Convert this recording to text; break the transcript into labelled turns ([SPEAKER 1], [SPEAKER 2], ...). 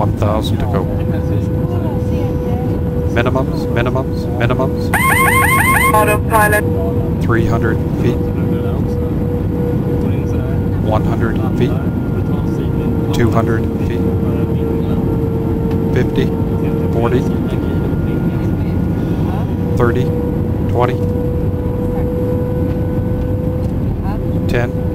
[SPEAKER 1] 1,000 to go. Minimums, minimums, minimums.
[SPEAKER 2] Autopilot.
[SPEAKER 1] 300 feet. 100 feet. 200 feet. 50, 40, 30, 20, 10,